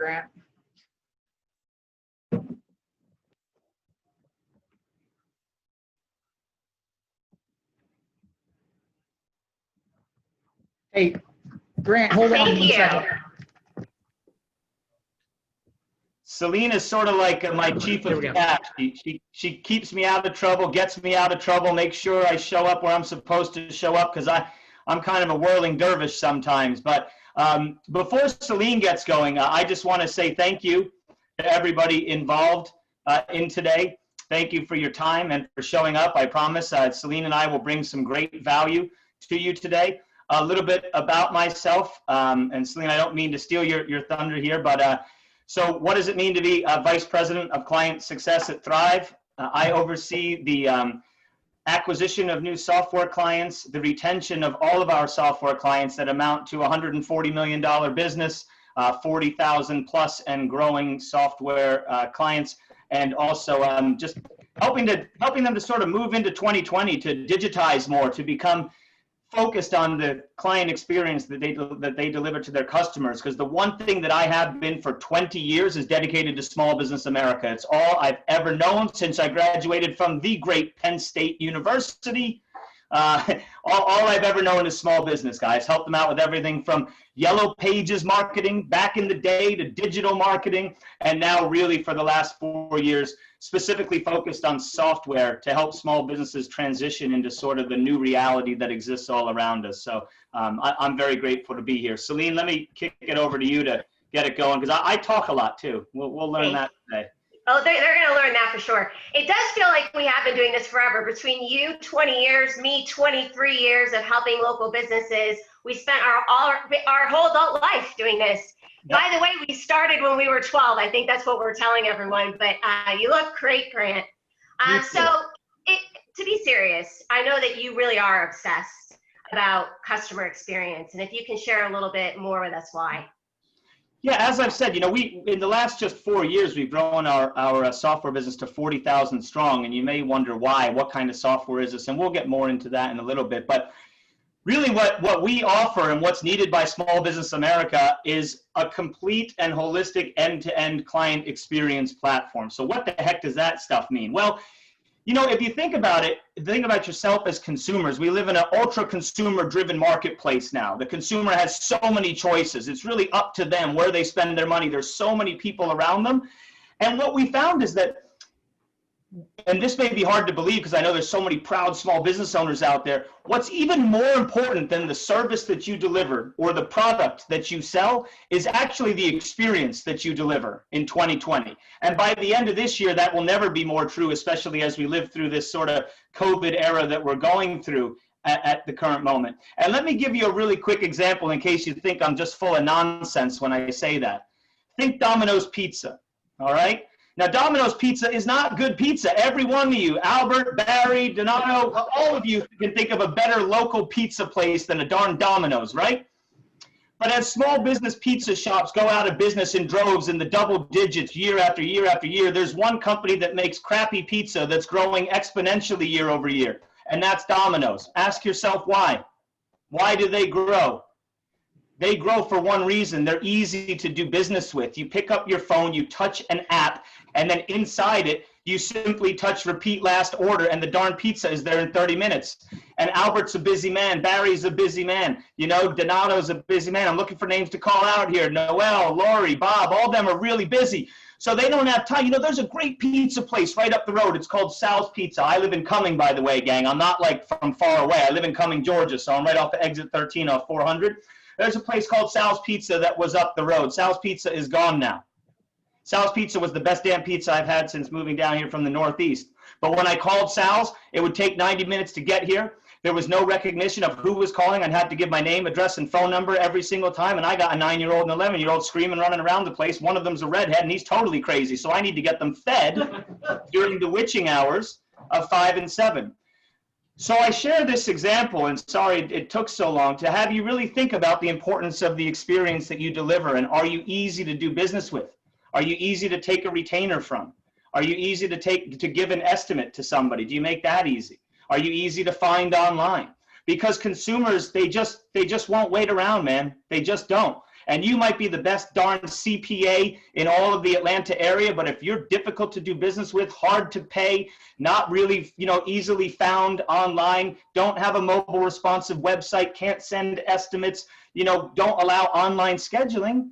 Grant. Hey, Grant, hold on one second. Celine is sort of like my chief of staff. She keeps me out of trouble, gets me out of trouble, makes sure I show up where I'm supposed to show up, because I'm kind of a whirling dervish sometimes. But before Celine gets going, I just want to say thank you to everybody involved in today. Thank you for your time and for showing up. I promise Celine and I will bring some great value to you today. A little bit about myself, and Celine, I don't mean to steal your thunder here, but so what does it mean to be Vice President of Client Success at Thryv? I oversee the acquisition of new software clients, the retention of all of our software clients that amount to $140 million business, 40,000 plus and growing software clients, and also just helping them to sort of move into 2020 to digitize more, to become focused on the client experience that they deliver to their customers. Because the one thing that I have been for 20 years is dedicated to small business America. It's all I've ever known since I graduated from the great Penn State University. All I've ever known is small business, guys. Helped them out with everything from yellow pages marketing back in the day to digital marketing, and now really for the last 4 years specifically focused on software to help small businesses transition into sort of the new reality that exists all around us. So I'm very grateful to be here. Celine, let me kick it over to you to get it going, because I talk a lot too. We'll learn that today. Oh, they're going to learn that for sure. It does feel like we have been doing this forever. Between you, 20 years, me, 23 years of helping local businesses. We spent our whole adult life doing this. Yep. By the way, we started when we were 12. I think that's what we're telling everyone. But you look great, Grant. To be serious, I know that you really are obsessed about customer experience. And if you can share a little bit more with us why. Yeah, as I've said, we in the last just 4 years, we've grown our software business to 40,000 strong, and you may wonder why. What kind of software is this? And we'll get more into that in a little bit. But really, what we offer and what's needed by small business America is a complete and holistic end-to-end client experience platform. So what the heck does that stuff mean? Well, if you think about it, think about yourself as consumers. We live in an ultra consumer driven marketplace now. The consumer has so many choices. It's really up to them where they spend their money. There's so many people around them. And what we found is that, and this may be hard to believe because I know there's so many proud small business owners out there, what's even more important than the service that you deliver or the product that you sell is actually the experience that you deliver in 2020. And by the end of this year, that will never be more true, especially as we live through this sort of COVID era that we're going through at the current moment. And let me give you a really quick example in case you think I'm just full of nonsense when I say that. Think Domino's Pizza, all right? Now, Domino's Pizza is not good pizza. Every one of you, Albert, Barry, Donato, all of you can think of a better local pizza place than a darn Domino's, right? But as small business pizza shops go out of business in droves in the double digits year after year after year, there's one company that makes crappy pizza that's growing exponentially year over year, and that's Domino's. Ask yourself why. Why do they grow? They grow for one reason. They're easy to do business with. You pick up your phone, you touch an app, and then inside it, you simply touch repeat last order, and the darn pizza is there in 30 minutes. And Albert's a busy man. Barry's a busy man. Donato's a busy man. I'm looking for names to call out here. Noel, Lori, Bob, all of them are really busy. So they don't have time. There's a great pizza place right up the road. It's called Sal's Pizza. I live in Cumming, by the way, gang. I'm not like from far away. I live in Cumming, Georgia, so I'm right off of exit 13 off 400. There's a place called Sal's Pizza that was up the road. Sal's Pizza is gone now. Sal's Pizza was the best damn pizza I've had since moving down here from the Northeast. But when I called Sal's, it would take 90 minutes to get here. There was no recognition of who was calling. I'd have to give my name, address, and phone number every single time. And I got a 9-year-old and 11-year-old screaming, running around the place. One of them's a redhead, and he's totally crazy. So I need to get them fed during the witching hours of 5 and 7. So I share this example, and sorry it took so long, to have you really think about the importance of the experience that you deliver. And are you easy to do business with? Are you easy to take a retainer from? Are you easy to give an estimate to somebody? Do you make that easy? Are you easy to find online? Because consumers, they just won't wait around, man. They just don't. And you might be the best darn CPA in all of the Atlanta area, but if you're difficult to do business with, hard to pay, not really, easily found online, don't have a mobile responsive website, can't send estimates, don't allow online scheduling,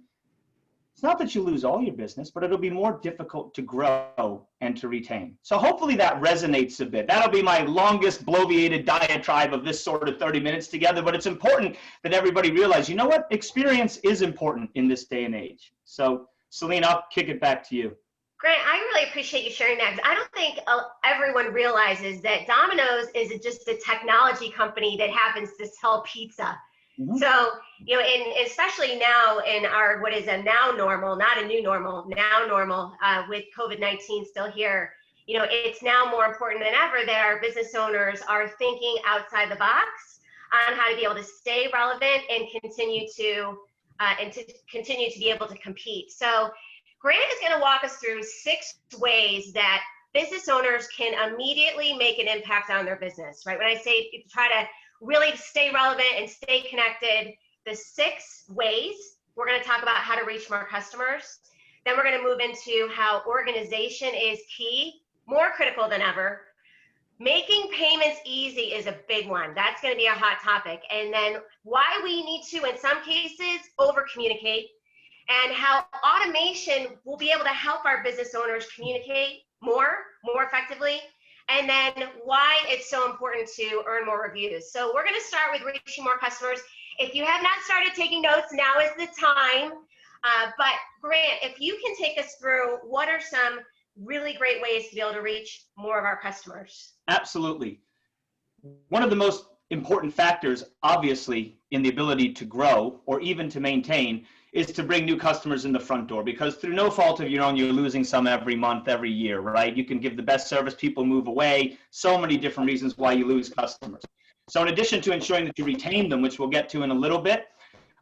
it's not that you lose all your business, but it'll be more difficult to grow and to retain. So hopefully that resonates a bit. That'll be my longest bloviated diatribe of this sort of 30 minutes together, but it's important that everybody realize, you know what? Experience is important in this day and age. So Celine, I'll kick it back to you. Grant, I really appreciate you sharing that, because I don't think everyone realizes that Domino's is just a technology company that happens to sell pizza. Mm-hmm. So, and especially now in our, what is a now normal, not a new normal, now normal, with COVID-19 still here, it's now more important than ever that our business owners are thinking outside the box on how to be able to stay relevant and continue to be able to compete. So Grant is going to walk us through 6 ways that business owners can immediately make an impact on their business, right? When I say try to really stay relevant and stay connected, the 6 ways, we're going to talk about how to reach more customers. Then we're going to move into how organization is key, more critical than ever. Making payments easy is a big one. That's going to be a hot topic. And then why we need to, in some cases, over communicate, and how automation will be able to help our business owners communicate more effectively. And then why it's so important to earn more reviews. So we're going to start with reaching more customers. If you have not started taking notes, now is the time. But Grant, if you can take us through what are some really great ways to be able to reach more of our customers? Absolutely. One of the most important factors, obviously, in the ability to grow or even to maintain is to bring new customers in the front door, because through no fault of your own, you're losing some every month, every year, right? You can give the best service, people move away, so many different reasons why you lose customers. So in addition to ensuring that you retain them, which we'll get to in a little bit,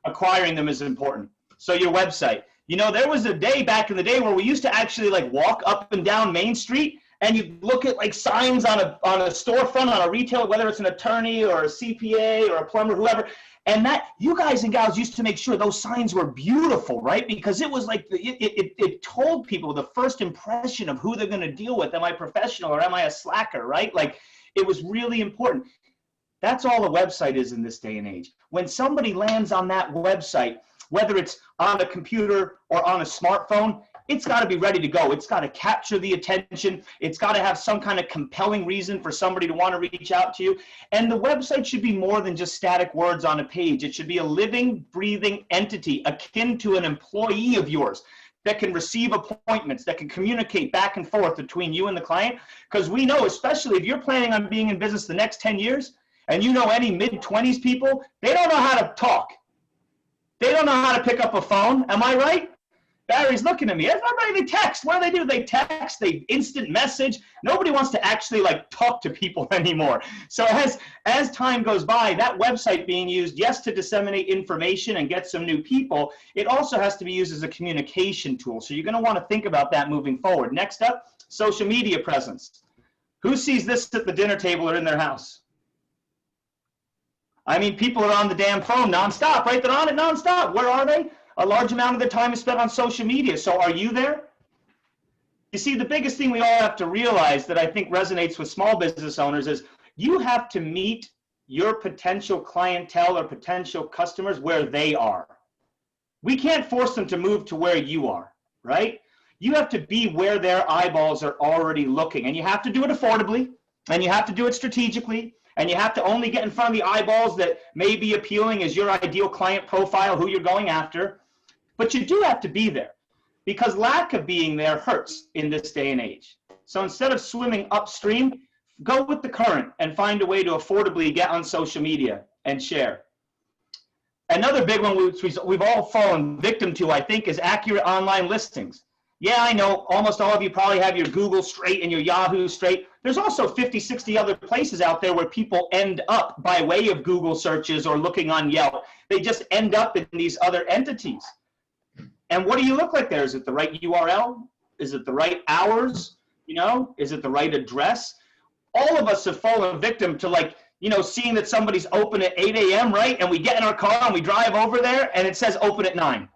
acquiring them is important. So your website, there was a day back in the day where we used to actually walk up and down Main Street and you look at signs on a storefront, on a retailer, whether it's an attorney or a CPA or a plumber, whoever, and that you guys and gals used to make sure those signs were beautiful, right? Because it was it told people the first impression of who they're going to deal with. Am I professional or am I a slacker, right? It was really important. That's all a website is in this day and age. When somebody lands on that website, whether it's on a computer or on a smartphone, it's got to be ready to go. It's got to capture the attention. It's got to have some kind of compelling reason for somebody to want to reach out to you. And the website should be more than just static words on a page. It should be a living, breathing entity akin to an employee of yours that can receive appointments, that can communicate back and forth between you and the client. Because we know, especially if you're planning on being in business the next 10 years, and any mid-20s people, they don't know how to talk. They don't know how to pick up a phone. Am I right? Barry's looking at me. Everybody, they text. What do? They text. They instant message. Nobody wants to actually talk to people anymore. So as time goes by, that website being used, yes, to disseminate information and get some new people, it also has to be used as a communication tool. So you're going to want to think about that moving forward. Next up, social media presence. Who sees this at the dinner table or in their house? I mean, people are on the damn phone nonstop, right? They're on it nonstop. Where are they? A large amount of their time is spent on social media. So are you there? You see, the biggest thing we all have to realize that I think resonates with small business owners is you have to meet your potential clientele or potential customers where they are. We can't force them to move to where you are, right? You have to be where their eyeballs are already looking. And you have to do it affordably, and you have to do it strategically. And you have to only get in front of the eyeballs that may be appealing as your ideal client profile, who you're going after. But you do have to be there, because lack of being there hurts in this day and age. So instead of swimming upstream, go with the current and find a way to affordably get on social media and share. Another big one which we've all fallen victim to, I think, is accurate online listings. Yeah, I know almost all of you probably have your Google straight and your Yahoo straight. There's also 50, 60 other places out there where people end up by way of Google searches or looking on Yelp. They just end up in these other entities. And what do you look like there? Is it the right URL? Is it the right hours? Is it the right address? All of us have fallen victim to seeing that somebody's open at 8 a.m., right? And we get in our car and we drive over there and it says open at 9.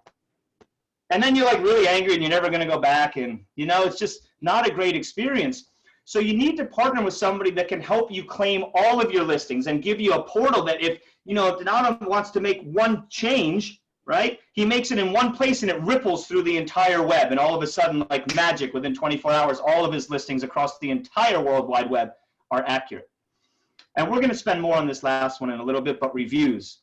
And then you're like really angry and you're never going to go back. And, you know, it's just not a great experience. So you need to partner with somebody that can help you claim all of your listings and give you a portal that if, you know, if Donato wants to make one change, right, he makes it in one place and it ripples through the entire web. And all of a sudden, like magic, within 24 hours, all of his listings across the entire World Wide Web are accurate. And we're going to spend more on this last one in a little bit, but reviews.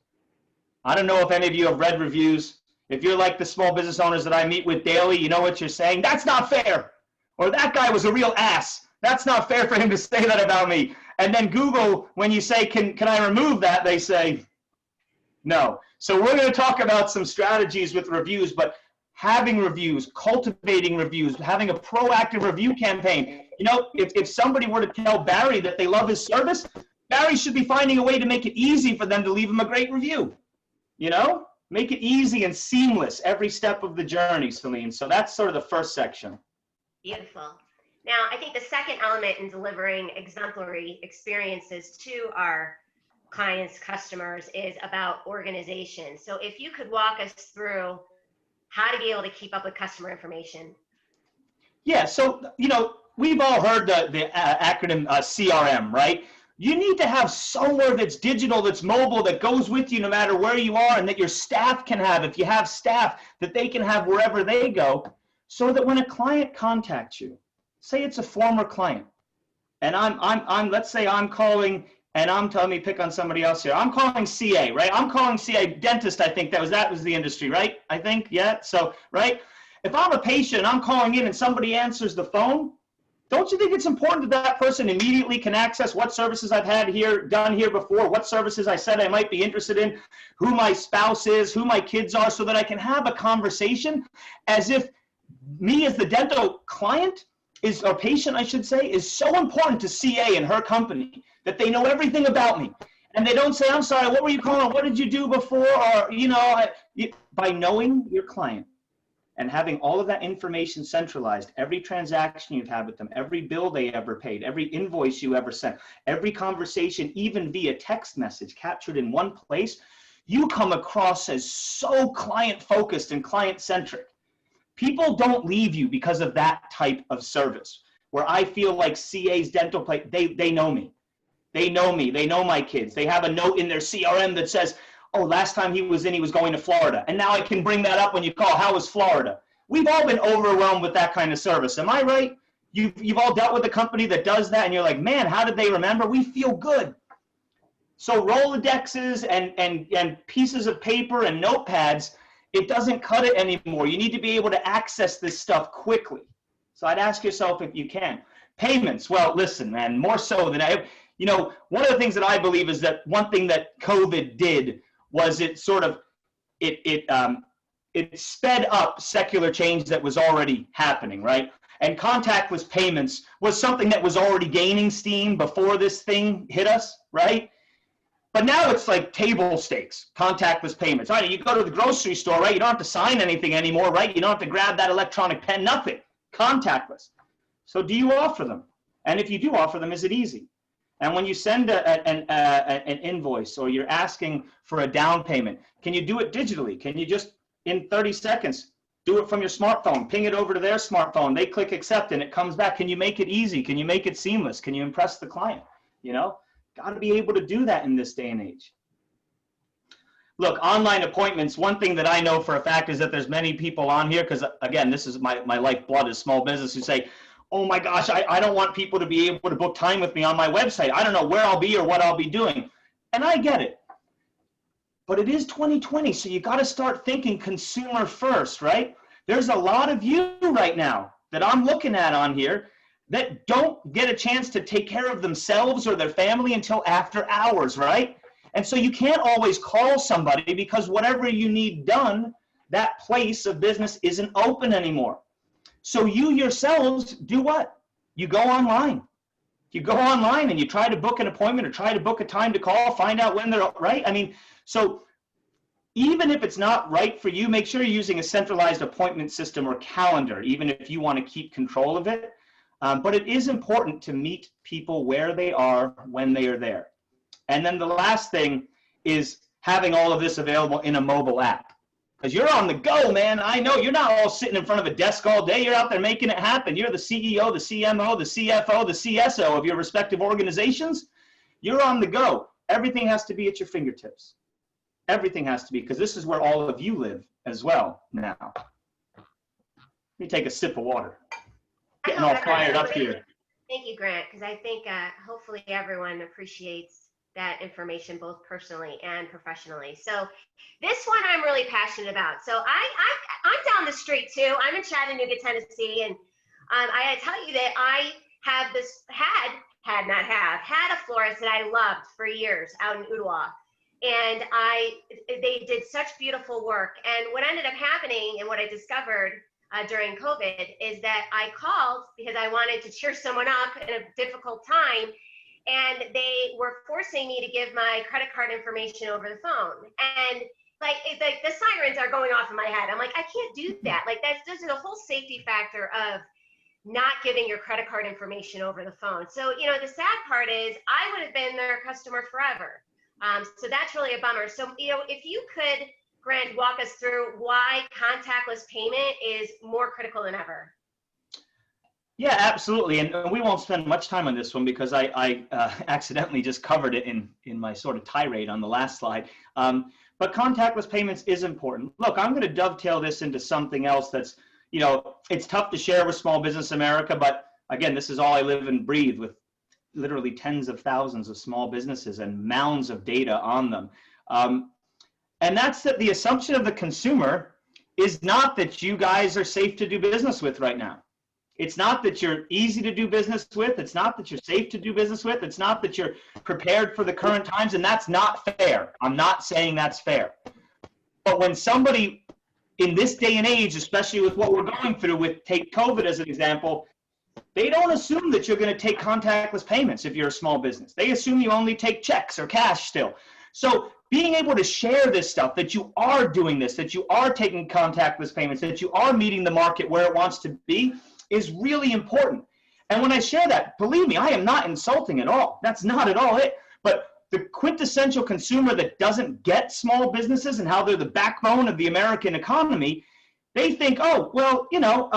I don't know if any of you have read reviews. If you're like the small business owners that I meet with daily, you know what you're saying? That's not fair. Or that guy was a real ass. That's not fair for him to say that about me. And then Google, when you say, can I remove that? They say, no. So we're going to talk about some strategies with reviews, but having reviews, cultivating reviews, having a proactive review campaign. You know, if somebody were to tell Barry that they love his service, Barry should be finding a way to make it easy for them to leave him a great review. You know? Make it easy and seamless every step of the journey, Celine. So that's sort of the first section. Beautiful. Now, I think the second element in delivering exemplary experiences to our clients, customers, is about organization. So if you could walk us through how to be able to keep up with customer information. Yeah, so, you know, we've all heard the acronym CRM, right? You need to have somewhere that's digital, that's mobile, that goes with you no matter where you are, and that your staff can have, if you have staff, that they can have wherever they go, so that when a client contacts you, say it's a former client, and let's say I'm calling, and I'm telling me pick on somebody else here. I'm calling CA, right? I'm calling CA dentist. I think that was the industry, right? I think, yeah. So, right? If I'm a patient, I'm calling in, and somebody answers the phone. Don't you think it's important that that person immediately can access what services I've done here before, what services I said I might be interested in, who my spouse is, who my kids are, so that I can have a conversation as if me as the dental client or patient, I should say, is so important to CA and her company that they know everything about me. And they don't say, I'm sorry, what were you calling? What did you do before? Or, you know, by knowing your client, and having all of that information centralized, every transaction you've had with them, every bill they ever paid, every invoice you ever sent, every conversation, even via text message, captured in one place, you come across as so client-focused and client-centric. People don't leave you because of that type of service, where I feel like CA's dental place, they know me. They know me. They know my kids. They have a note in their CRM that says, oh, last time he was going to Florida. And now I can bring that up when you call, how was Florida? We've all been overwhelmed with that kind of service. Am I right? You've all dealt with a company that does that, and you're like, man, how did they remember? We feel good. So Rolodexes and pieces of paper and notepads, it doesn't cut it anymore. You need to be able to access this stuff quickly. So I'd ask yourself if you can. Payments, well, listen, man, more so than you know, one of the things that I believe is that one thing that COVID did was it sort of, it sped up secular change that was already happening, right? And contactless payments was something that was already gaining steam before this thing hit us, right? But now it's like table stakes, contactless payments. All right, you go to the grocery store, right? You don't have to sign anything anymore, right? You don't have to grab that electronic pen, nothing, contactless. So do you offer them? And if you do offer them, is it easy? And when you send an invoice, or you're asking for a down payment, can you do it digitally? Can you just, in 30 seconds, do it from your smartphone, ping it over to their smartphone, they click accept, and it comes back? Can you make it easy? Can you make it seamless? Can you impress the client? You know, got to be able to do that in this day and age. Look, online appointments, one thing that I know for a fact is that there's many people on here, because again, this is my lifeblood is small business, who say, oh my gosh, I don't want people to be able to book time with me on my website. I don't know where I'll be or what I'll be doing. And I get it. But it is 2020, so you got to start thinking consumer first, right? There's a lot of you right now that I'm looking at on here that don't get a chance to take care of themselves or their family until after hours, right? And so you can't always call somebody because whatever you need done, that place of business isn't open anymore. So you yourselves do what? You go online. You go online and you try to book an appointment or try to book a time to call, find out when they're right. I mean, so even if it's not right for you, make sure you're using a centralized appointment system or calendar, even if you want to keep control of it. But it is important to meet people where they are when they are there. And then the last thing is having all of this available in a mobile app. because you're on the go, man. I know you're not all sitting in front of a desk all day. You're out there making it happen. You're the CEO, the CMO, the CFO, the CSO of your respective organizations. You're on the go. Everything has to be at your fingertips. Everything has to be, because this is where all of you live as well now. Let me take a sip of water. Getting all fired up here. Thank you, Grant, because I think hopefully everyone appreciates that information both personally and professionally. So this one I'm really passionate about. So I'm down the street too. I'm in Chattanooga, Tennessee, and I tell you that I have had a florist that I loved for years out in Ottawa. And they did such beautiful work. And what ended up happening and what I discovered during COVID is that I called because I wanted to cheer someone up in a difficult time. And they were forcing me to give my credit card information over the phone. And like the sirens are going off in my head. I'm like, I can't do that. Like there's a whole safety factor of not giving your credit card information over the phone. So, you know, the sad part is I would have been their customer forever. So that's really a bummer. So, you know, if you could, Grant, walk us through why contactless payment is more critical than ever. Yeah, absolutely. And we won't spend much time on this one because I accidentally just covered it in my sort of tirade on the last slide. But contactless payments is important. Look, I'm going to dovetail this into something else that's, you know, it's tough to share with Small Business America, but again, this is all I live and breathe with literally tens of thousands of small businesses and mounds of data on them. And that's that the assumption of the consumer is not that you guys are safe to do business with right now. It's not that you're easy to do business with. It's not that you're safe to do business with. It's not that you're prepared for the current times, and that's not fair. I'm not saying that's fair. But when somebody in this day and age, especially with what we're going through with, take COVID as an example, they don't assume that you're going to take contactless payments if you're a small business. They assume you only take checks or cash still. So being able to share this stuff, that you are doing this, that you are taking contactless payments, that you are meeting the market where it wants to be, is really important. And when I share that, believe me, I am not insulting at all. That's not at all it. But the quintessential consumer that doesn't get small businesses and how they're the backbone of the American economy, they think, oh, well, you know,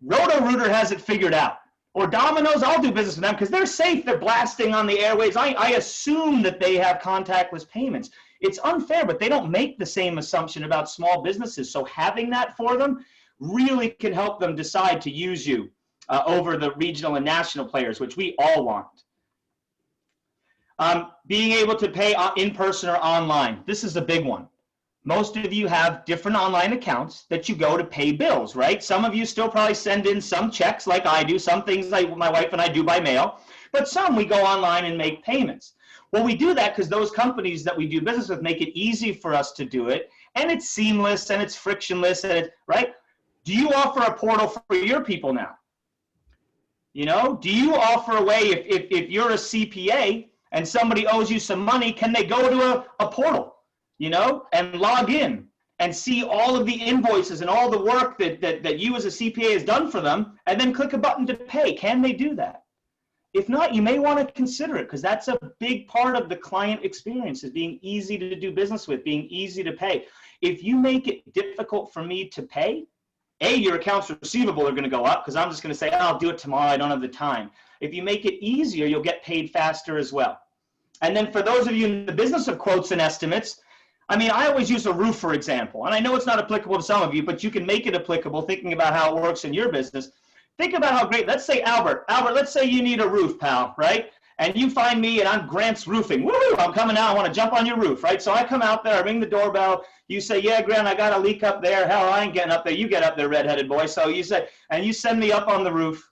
Roto-Rooter has it figured out. Or Domino's, I'll do business with them because they're safe. They're blasting on the airwaves. I assume that they have contactless payments. It's unfair, but they don't make the same assumption about small businesses. So having that for them really can help them decide to use you over the regional and national players, which we all want. Being able to pay in person or online. This is a big one. Most of you have different online accounts that you go to pay bills, right? Some of you still probably send in some checks like I do, some things like my wife and I do by mail, but some we go online and make payments. Well, we do that because those companies that we do business with make it easy for us to do it, and it's seamless and it's frictionless, and it's, right? Do you offer a portal for your people now? You know, do you offer a way, if you're a CPA and somebody owes you some money, can they go to a portal, you know, and log in and see all of the invoices and all the work that you as a CPA has done for them, and then click a button to pay? Can they do that? If not, you may want to consider it, because that's a big part of the client experience, is being easy to do business with, being easy to pay. If you make it difficult for me to pay, your accounts receivable are going to go up because I'm just going to say, oh, I'll do it tomorrow. I don't have the time. If you make it easier, you'll get paid faster as well. And then for those of you in the business of quotes and estimates, I mean, I always use a roof, for example. And I know it's not applicable to some of you, but you can make it applicable thinking about how it works in your business. Think about how great, let's say Albert, let's say you need a roof, pal, right? And you find me and I'm Grant's Roofing. Woo, I'm coming out, I want to jump on your roof, right? So I come out there, I ring the doorbell. You say, yeah, Grant, I got a leak up there. Hell, I ain't getting up there. You get up there, redheaded boy. So you say, and you send me up on the roof,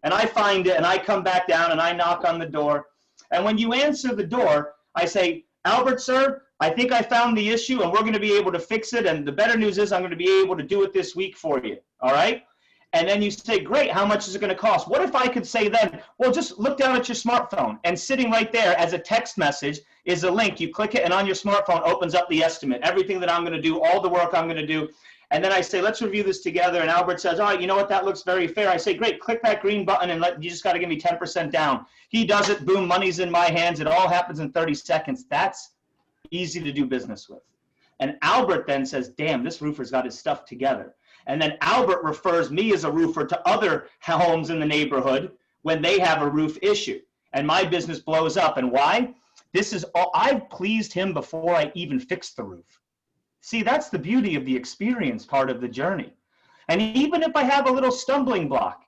and I find it, and I come back down, and I knock on the door. And when you answer the door, I say, Albert, sir, I think I found the issue, and we're going to be able to fix it. And the better news is I'm going to be able to do it this week for you, all right? And then you say, great, how much is it going to cost? What if I could say then, well, just look down at your smartphone, and sitting right there as a text message is a link. You click it, and on your smartphone opens up the estimate, everything that I'm going to do, all the work I'm going to do. And then I say, let's review this together. And Albert says, all right, you know what, that looks very fair. I say, great, click that green button, and you just got to give me 10% down. He does it, boom, money's in my hands. It all happens in 30 seconds. That's easy to do business with. And Albert then says, damn, this roofer's got his stuff together. And then Albert refers me as a roofer to other homes in the neighborhood when they have a roof issue. And my business blows up. And why? This is all, I've pleased him before I even fixed the roof. See, that's the beauty of the experience part of the journey. And even if I have a little stumbling block,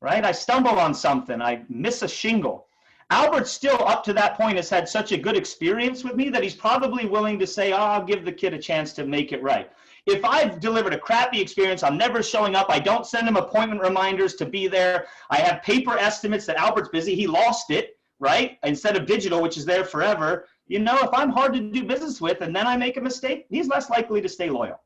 right? I stumble on something, I miss a shingle. Albert still up to that point has had such a good experience with me that he's probably willing to say, oh, I'll give the kid a chance to make it right. If I've delivered a crappy experience, I'm never showing up, I don't send him appointment reminders to be there, I have paper estimates that Albert's busy, he lost it, right? Instead of digital, which is there forever. You know, if I'm hard to do business with and then I make a mistake, he's less likely to stay loyal.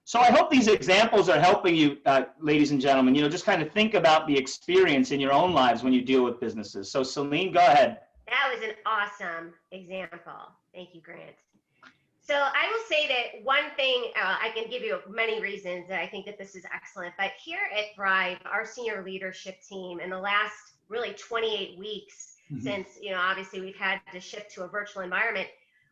So I hope these examples are helping you, ladies and gentlemen, you know, just kind of think about the experience in your own lives when you deal with businesses. So Celine, go ahead. That was an awesome example. Thank you, Grant. So I will say that one thing, I can give you many reasons that I think that this is excellent, but here at Thryv, our senior leadership team in the last really 28 weeks, since, you know, obviously we've had to shift to a virtual environment,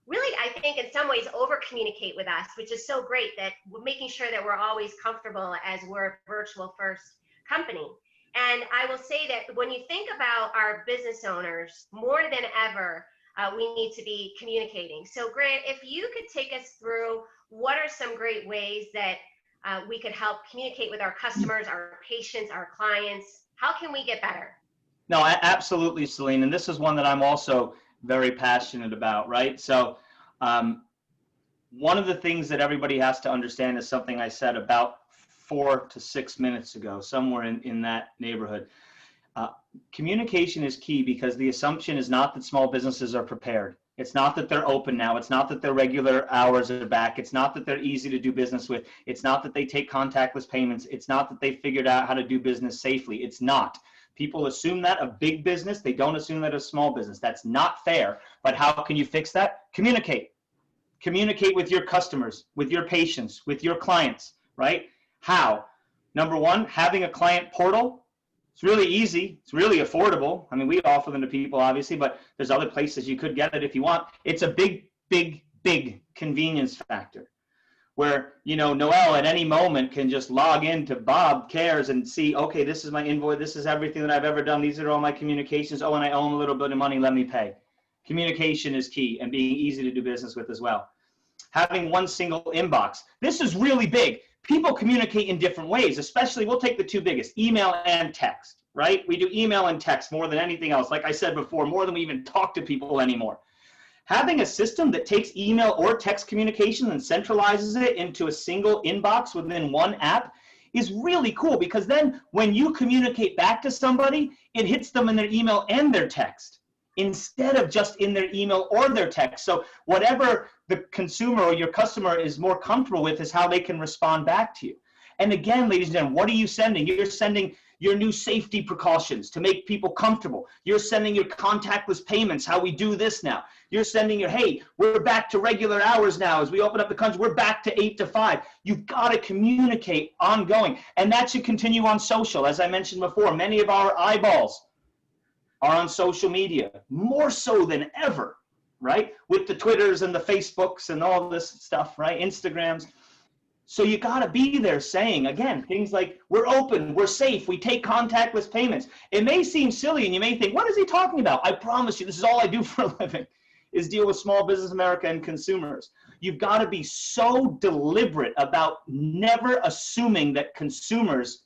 really, I think in some ways over communicate with us, which is so great that we're making sure that we're always comfortable as we're a virtual first company. And I will say that when you think about our business owners, more than ever, we need to be communicating. So Grant, if you could take us through what are some great ways that we could help communicate with our customers, our patients, our clients, how can we get better? No, absolutely, Celine. And this is one that I'm also very passionate about, right? So one of the things that everybody has to understand is something I said about 4 to 6 minutes ago, somewhere in that neighborhood. Communication is key because the assumption is not that small businesses are prepared. It's not that they're open now. It's not that their regular hours are back. It's not that they're easy to do business with. It's not that they take contactless payments. It's not that they figured out how to do business safely. It's not. People assume that of big business. They don't assume that of small business. That's not fair. But how can you fix that? Communicate. Communicate with your customers, with your patients, with your clients, right? How? Number one, having a client portal. It's really easy. It's really affordable. I mean, we offer them to people, obviously, but there's other places you could get it if you want. It's a big, big, big convenience factor where, you know, Noel at any moment can just log into Bob Cares and see, okay, this is my invoice. This is everything that I've ever done. These are all my communications. Oh, and I own a little bit of money. Let me pay. Communication is key and being easy to do business with as well. Having one single inbox. This is really big. People communicate in different ways, especially we'll take the two biggest, email and text, right? We do email and text more than anything else. Like I said before, more than we even talk to people anymore. Having a system that takes email or text communication and centralizes it into a single inbox within one app is really cool because then when you communicate back to somebody, it hits them in their email and their text instead of just in their email or their text. So whatever the consumer or your customer is more comfortable with is how they can respond back to you. And again, ladies and gentlemen, what are you sending? You're sending your new safety precautions to make people comfortable. You're sending your contactless payments, how we do this now. You're sending your, hey, we're back to regular hours now. As we open up the country, we're back to 8 to 5. You've got to communicate ongoing. And that should continue on social. As I mentioned before, many of our eyeballs are on social media, more so than ever, right? With the Twitters and the Facebooks and all this stuff, right? Instagrams. So you got to be there saying, again, things like, we're open, we're safe, we take contactless payments. It may seem silly and you may think, what is he talking about? I promise you, this is all I do for a living, is deal with small business America and consumers. You've got to be so deliberate about never assuming that consumers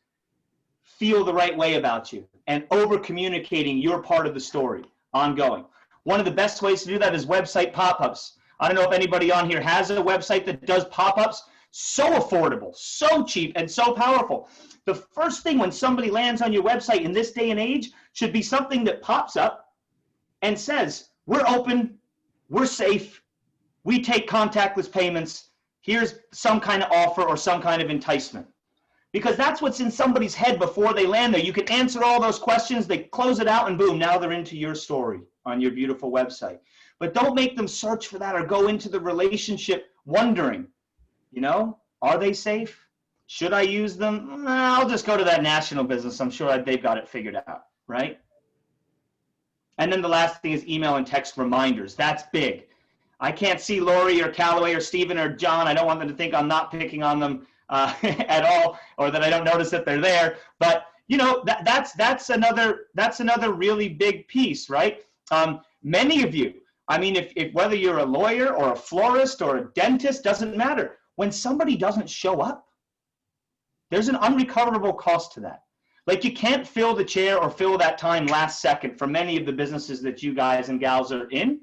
feel the right way about you and over communicating your part of the story ongoing. One of the best ways to do that is website pop-ups. I don't know if anybody on here has a website that does pop-ups. So affordable, so cheap, and so powerful. The first thing when somebody lands on your website in this day and age should be something that pops up and says, we're open, we're safe, we take contactless payments, here's some kind of offer or some kind of enticement. Because that's what's in somebody's head before they land there. You can answer all those questions, they close it out, and boom, now they're into your story on your beautiful website. But don't make them search for that or go into the relationship wondering, you know, are they safe? Should I use them? Nah, I'll just go to that national business. I'm sure they've got it figured out, right? And then the last thing is email and text reminders. That's big. I can't see Lori or Callaway or Steven or John. I don't want them to think I'm not picking on them at all, or that I don't notice that they're there. But you know, that's another really big piece, right? Many of you, I mean, if whether you're a lawyer or a florist or a dentist, doesn't matter. When somebody doesn't show up, there's an unrecoverable cost to that. Like, you can't fill the chair or fill that time last second for many of the businesses that you guys and gals are in.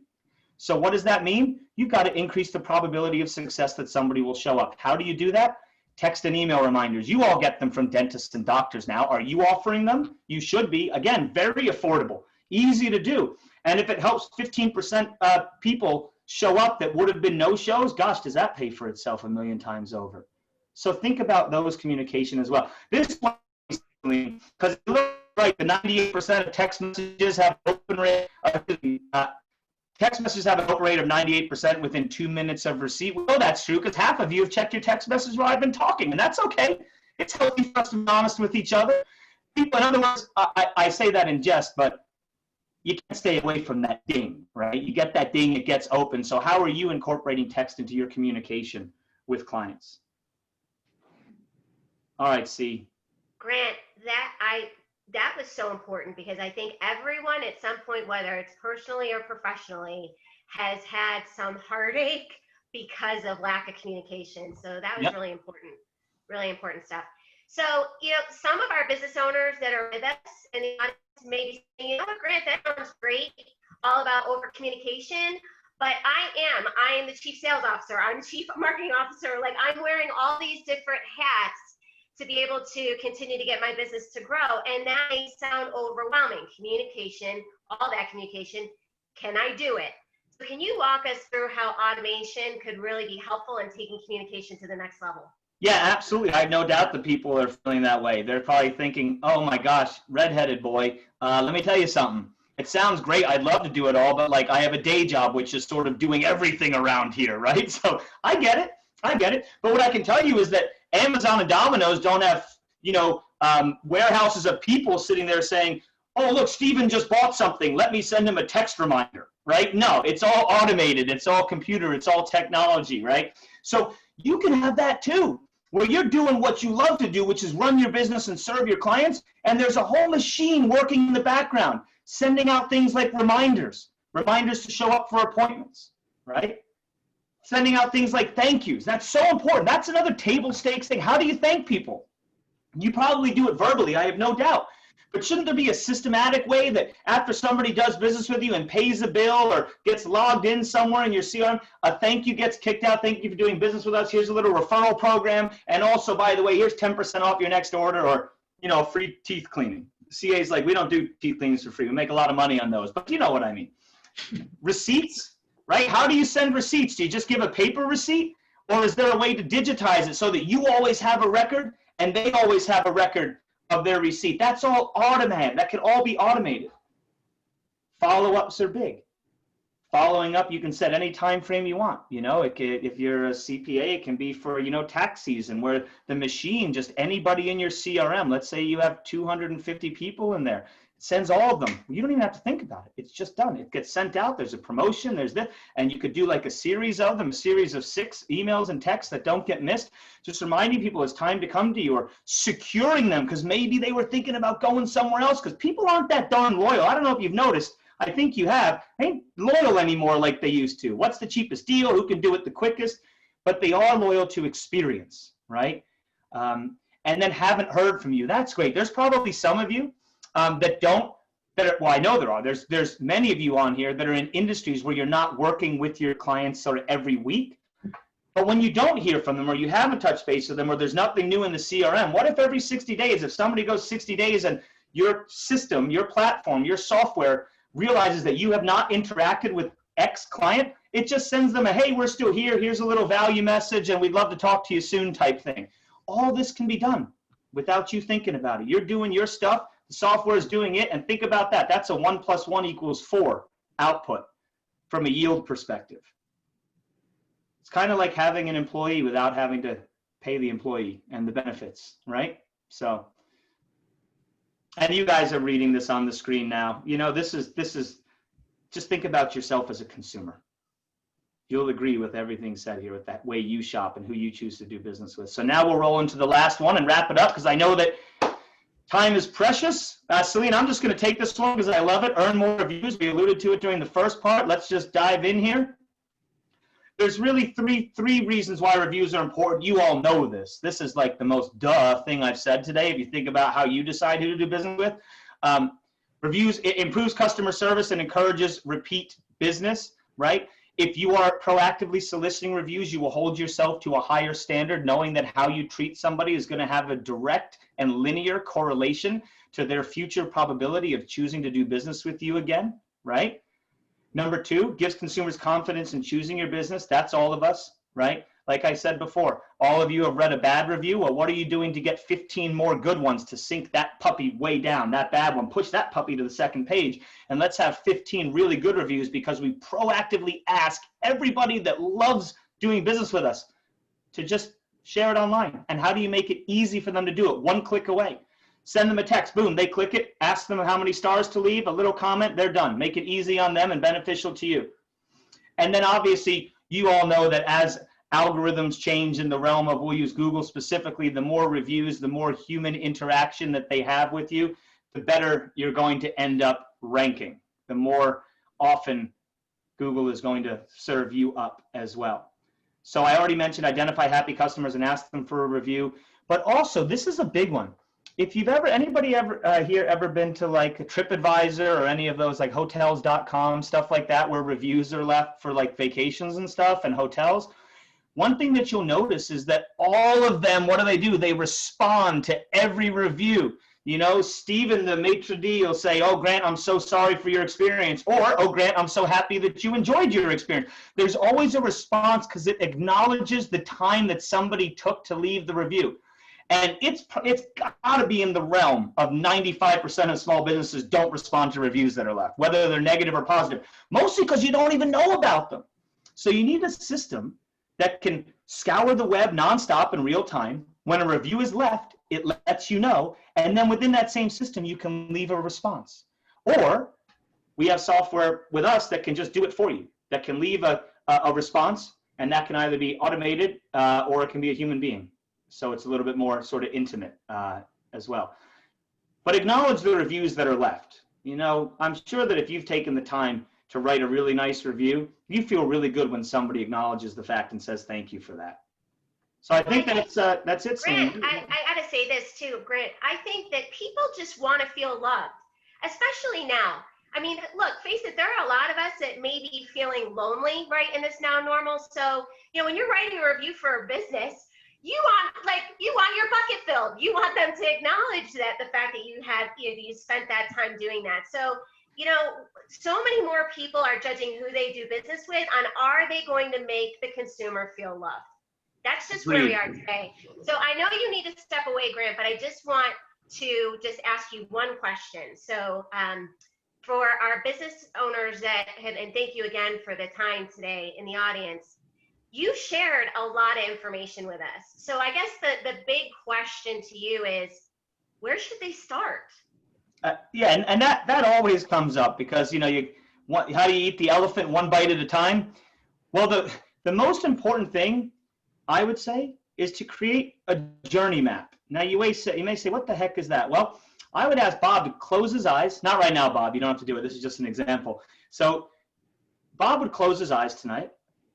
So what does that mean? You've got to increase the probability of success that somebody will show up. How do you do that? Text and email reminders. You all get them from dentists and doctors now. Are you offering them? You should be. Again, very affordable, easy to do. And if it helps 15% people show up that would have been no-shows, gosh, does that pay for itself a million times over? So think about those communication as well. This one, because right, the 98% of text messages have an open rate. Text messages have an open rate of 98% within 2 minutes of receipt. We know that's true because half of you have checked your text message while I've been talking, and that's okay. It's healthy for us to be honest with each other. People, in other words, I say that in jest, but you can't stay away from that ding, right? You get that ding, it gets open. So how are you incorporating text into your communication with clients? All right, C. Grant, that was so important, because I think everyone at some point, whether it's personally or professionally, has had some heartache because of lack of communication. So that was really important stuff. So, you know, some of our business owners that are with us and the audience may be saying, you know what, Grant, that sounds great, all about over communication, but I am the chief sales officer, I'm chief marketing officer, like I'm wearing all these different hats to be able to continue to get my business to grow. And that may sound overwhelming. Communication, all that communication, can I do it? So can you walk us through how automation could really be helpful in taking communication to the next level? Yeah, absolutely. I have no doubt that people are feeling that way. They're probably thinking, oh my gosh, redheaded boy, let me tell you something. It sounds great. I'd love to do it all, but like I have a day job, which is sort of doing everything around here, right? So I get it. But what I can tell you is that Amazon and Domino's don't have, you know, warehouses of people sitting there saying, oh, look, Steven just bought something. Let me send him a text reminder, right? No, it's all automated. It's all computer. It's all technology, right? So you can have that too, where you're doing what you love to do, which is run your business and serve your clients. And there's a whole machine working in the background, sending out things like reminders to show up for appointments, right? Sending out things like thank yous. That's so important. That's another table stakes thing. How do you thank people? You probably do it verbally, I have no doubt. But shouldn't there be a systematic way that after somebody does business with you and pays a bill or gets logged in somewhere in your CRM, a thank you gets kicked out. Thank you for doing business with us. Here's a little referral program. And also, by the way, here's 10% off your next order, or, you know, free teeth cleaning. CA's like, we don't do teeth cleanings for free. We make a lot of money on those, but you know what I mean. Receipts. Right? How do you send receipts? Do you just give a paper receipt? Or is there a way to digitize it so that you always have a record and they always have a record of their receipt? That's all automated. That can all be automated. Follow-ups are big. Following up, you can set any time frame you want. You know, if you're a CPA, it can be for, you know, tax season, where the machine, just anybody in your CRM, let's say you have 250 people in there, sends all of them. You don't even have to think about it. It's just done. It gets sent out. There's a promotion. There's this. And you could do like a series of them, a series of 6 emails and texts that don't get missed. Just reminding people it's time to come to you, or securing them because maybe they were thinking about going somewhere else, because people aren't that darn loyal. I don't know if you've noticed. I think you have. They ain't loyal anymore like they used to. What's the cheapest deal? Who can do it the quickest? But they are loyal to experience, right? And then haven't heard from you. That's great. There's probably some of you well, I know there are. There's many of you on here that are in industries where you're not working with your clients sort of every week. But when you don't hear from them, or you haven't touched base with them, or there's nothing new in the CRM, what if every 60 days, if somebody goes 60 days and your system, your platform, your software realizes that you have not interacted with X client, it just sends them a, hey, we're still here. Here's a little value message and we'd love to talk to you soon type thing. All this can be done without you thinking about it. You're doing your stuff. The software is doing it, and think about that. That's a 1 + 1 = 4 output from a yield perspective. It's kind of like having an employee without having to pay the employee and the benefits, right? So, and you guys are reading this on the screen now. You know, this is just think about yourself as a consumer. you'll agree with everything said here with that way you shop and who you choose to do business with. So now we'll roll into the last one and wrap it up, because I know that time is precious. Celine, I'm just going to take this one because I love it. Earn more reviews. We alluded to it during the first part. Let's just dive in here. There's really three reasons why reviews are important. You all know this. This is like the most duh thing I've said today. If you think about how you decide who to do business with, reviews, it improves customer service and encourages repeat business, right? If you are proactively soliciting reviews, you will hold yourself to a higher standard, knowing that how you treat somebody is going to have a direct and linear correlation to their future probability of choosing to do business with you again, right? Number two, gives consumers confidence in choosing your business. That's all of us, right? Like I said before, all of you have read a bad review. Well, what are you doing to get 15 more good ones to sink that puppy way down, that bad one, push that puppy to the second page, and let's have 15 really good reviews, because we proactively ask everybody that loves doing business with us to just share it online. And how do you make it easy for them to do it? One click away. Send them a text, boom, they click it, ask them how many stars to leave, a little comment, they're done. Make it easy on them and beneficial to you. And then obviously, you all know that as algorithms change in the realm of, we'll use Google specifically, the more reviews, the more human interaction that they have with you, the better you're going to end up ranking. The more often Google is going to serve you up as well. So I already mentioned identify happy customers and ask them for a review. But also, this is a big one. If you've anybody here ever been to like a TripAdvisor or any of those like hotels.com, stuff like that, where reviews are left for like vacations and stuff and hotels, one thing that you'll notice is that all of them, what do? They respond to every review. You know, Stephen, the maitre d', will say, oh, Grant, I'm so sorry for your experience. Or, oh, Grant, I'm so happy that you enjoyed your experience. There's always a response because it acknowledges the time that somebody took to leave the review. And it's got to be in the realm of 95% of small businesses don't respond to reviews that are left, whether they're negative or positive, mostly because you don't even know about them. So you need a system that can scour the web nonstop in real time. When a review is left, it lets you know, and then within that same system, you can leave a response. Or we have software with us that can just do it for you, that can leave a response, and that can either be automated or it can be a human being. So it's a little bit more sort of intimate as well. But acknowledge the reviews that are left. You know, I'm sure that if you've taken the time to write a really nice review, you feel really good when somebody acknowledges the fact and says thank you for that. So I think that's it. Grant, I got to say this too, Grant. I think that people just want to feel loved, especially now. I mean, look, face it, there are a lot of us that may be feeling lonely, right, in this now normal. So, you know, when you're writing a review for a business, you want your bucket filled. You want them to acknowledge that the fact that you spent that time doing that. So, you know, so many more people are judging who they do business with on, are they going to make the consumer feel loved? That's just where we are today. So I know you need to step away, Grant, but I just want to just ask you one question. So for our business owners and thank you again for the time today in the audience, you shared a lot of information with us. So I guess the big question to you is, where should they start? Yeah, and that always comes up because, you know, how do you eat the elephant one bite at a time? Well, the most important thing, I would say, is to create a journey map. Now, you may say, what the heck is that? Well, I would ask Bob to close his eyes. Not right now, Bob. You don't have to do it. This is just an example. So Bob would close his eyes tonight,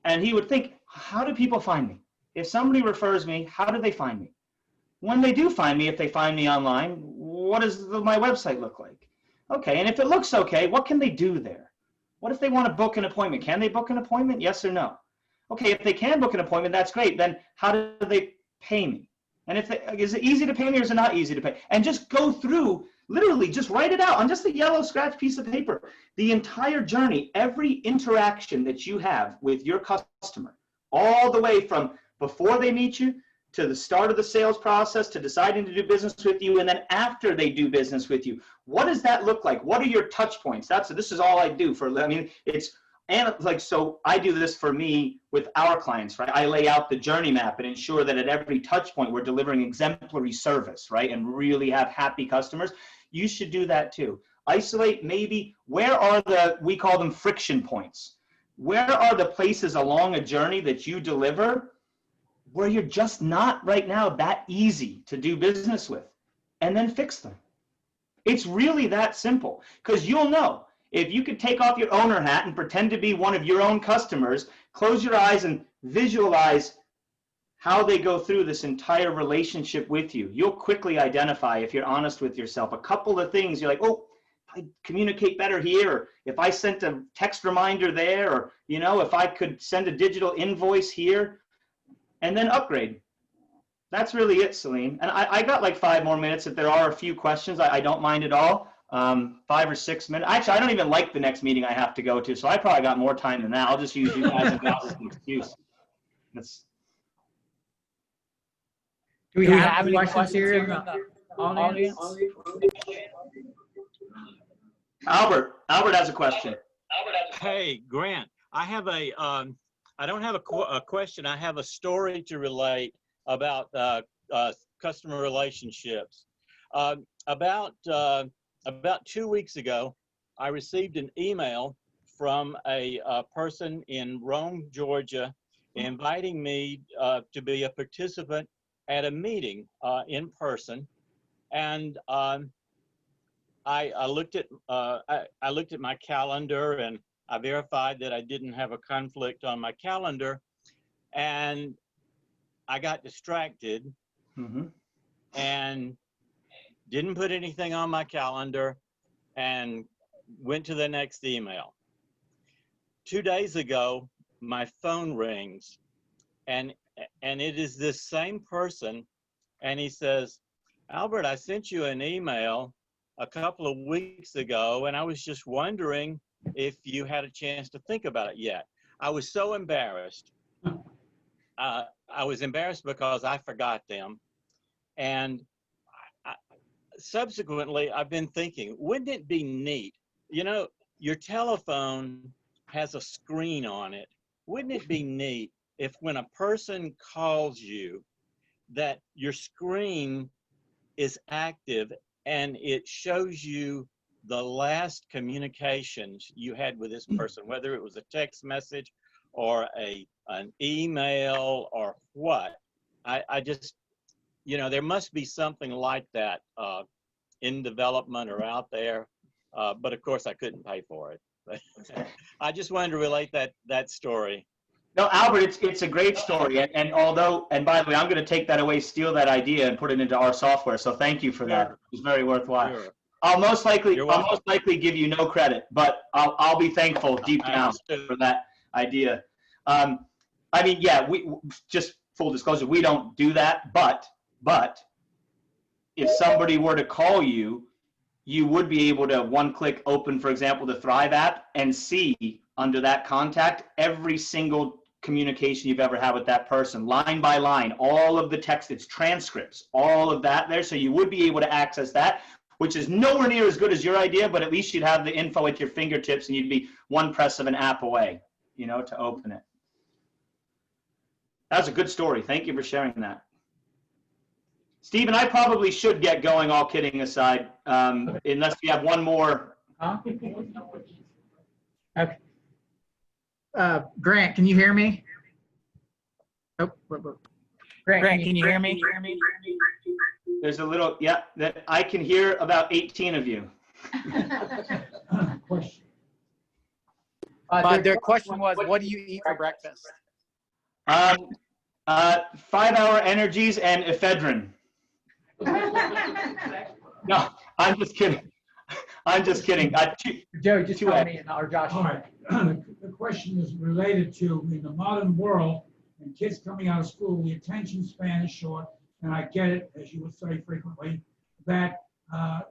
and he would think, how do people find me? If somebody refers me, how do they find me? When they do find me, if they find me online, what does my website look like? Okay, and if it looks okay, what can they do there? What if they want to book an appointment? Can they book an appointment? Yes or no? Okay, if they can book an appointment, that's great. Then how do they pay me? And is it easy to pay me or is it not easy to pay? And just go through, literally just write it out on just a yellow scratch piece of paper. The entire journey, every interaction that you have with your customer, all the way from before they meet you to the start of the sales process, to deciding to do business with you, and then after they do business with you. What does that look like? What are your touch points? This is all I do so I do this for me with our clients, right? I lay out the journey map and ensure that at every touch point, we're delivering exemplary service, right? And really have happy customers. You should do that too. Isolate maybe, where are we call them friction points. where are the places along a journey that you deliver where you're just not right now that easy to do business with, and then fix them. It's really that simple, because you'll know if you could take off your owner hat and pretend to be one of your own customers, close your eyes and visualize how they go through this entire relationship with you. You'll quickly identify, if you're honest with yourself, a couple of things you're like, oh, if I communicate better here, or if I sent a text reminder there, or, you know, if I could send a digital invoice here, and then upgrade. That's really it, Celine. And I got like 5 more minutes if there are a few questions. I don't mind at all. 5 or 6 minutes. Actually, I don't even like the next meeting I have to go to, so I probably got more time than that. I'll just use you guys as an excuse. Do we have any questions here in the audience? Albert has a question. Hey, Grant, I have I don't have a question. I have a story to relate about customer relationships. About 2 weeks ago, I received an email from a person in Rome, Georgia, inviting me to be a participant at a meeting in person, and I looked at my calendar, and I verified that I didn't have a conflict on my calendar, and I got distracted and didn't put anything on my calendar and went to the next email. 2 days ago, my phone rings, and it is this same person, and he says, Albert, I sent you an email a couple of weeks ago, and I was just wondering if you had a chance to think about it yet. I was so embarrassed. I was embarrassed because I forgot them. And subsequently, I've been thinking, wouldn't it be neat? You know, your telephone has a screen on it. Wouldn't it be neat if when a person calls you, that your screen is active and it shows you the last communications you had with this person, whether it was a text message or an email or what. I just, you know, there must be something like that in development or out there, but of course I couldn't pay for it. I just wanted to relate that story. No, Albert, it's a great story, and by the way, I'm going to take that away, steal that idea, and put it into our software. So thank you for that. It was very worthwhile. Sure. I'll most likely give you no credit, but I'll be thankful deep down for that idea. I mean, yeah, we just full disclosure, we don't do that, but if somebody were to call you, you would be able to one-click open, for example, the Thryv app and see under that contact every single communication you've ever had with that person, line by line, all of the text, it's transcripts, all of that there. So you would be able to access that, which is nowhere near as good as your idea, but at least you'd have the info at your fingertips and you'd be one press of an app away, you know, to open it. That's a good story. Thank you for sharing that. Stephen, I probably should get going, all kidding aside, unless we have one more. Huh? Okay. Grant, can you hear me? Oh, Grant, can you hear me? There's a little, yeah, that I can hear about 18 of you. Question. Their question was, what do you eat for breakfast? 5-hour energies and ephedrine. No, I'm just kidding. I'm just kidding. Joe, just tell me, or Josh. All right. The question is related to, in the modern world, and kids coming out of school, the attention span is short, and I get it, as you would say frequently, that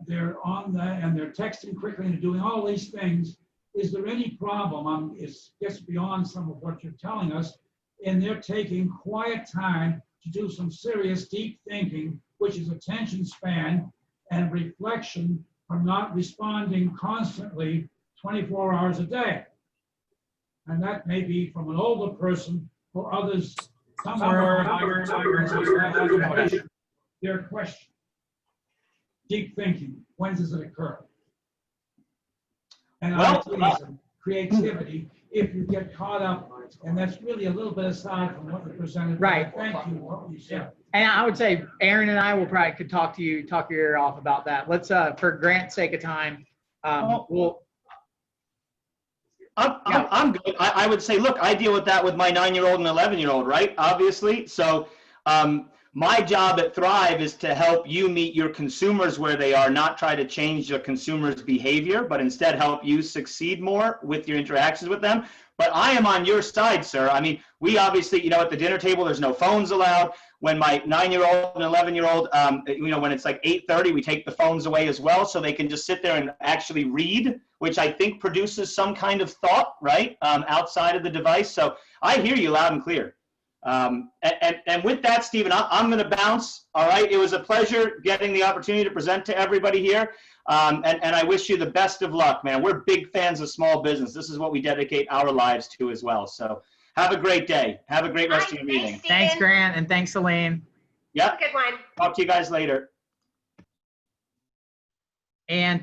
they're on and they're texting quickly and doing all these things. Is there any problem? It's just beyond some of what you're telling us, and they're taking quiet time to do some serious deep thinking, which is attention span and reflection from not responding constantly 24 hours a day. And that may be from an older person or others. Their question, deep thinking, when does it occur? And creativity if you get caught up. And that's really a little bit aside from what you presented. Right. Thank you for what you said. And I would say Aaron and I will probably could talk your ear off about that. Let's, for Grant's sake of time, we'll. I'm good. I would say, look, I deal with that with my 9-year-old and 11-year-old, right? Obviously. So my job at Thryv is to help you meet your consumers where they are, not try to change the consumer's behavior, but instead help you succeed more with your interactions with them. But I am on your side, sir. I mean, we obviously, at the dinner table, there's no phones allowed. When my 9-year-old and 11-year-old, when it's like 8:30, we take the phones away as well, so they can just sit there and actually read, which I think produces some kind of thought, right, outside of the device. So I hear you loud and clear. And with that, Stephen, I'm going to bounce. All right. It was a pleasure getting the opportunity to present to everybody here. And I wish you the best of luck, man. We're big fans of small business. This is what we dedicate our lives to as well. So have a great day. Have a great rest of your meeting. Thanks, Grant, and thanks, Elaine. Yep. Good one. Talk to you guys later. And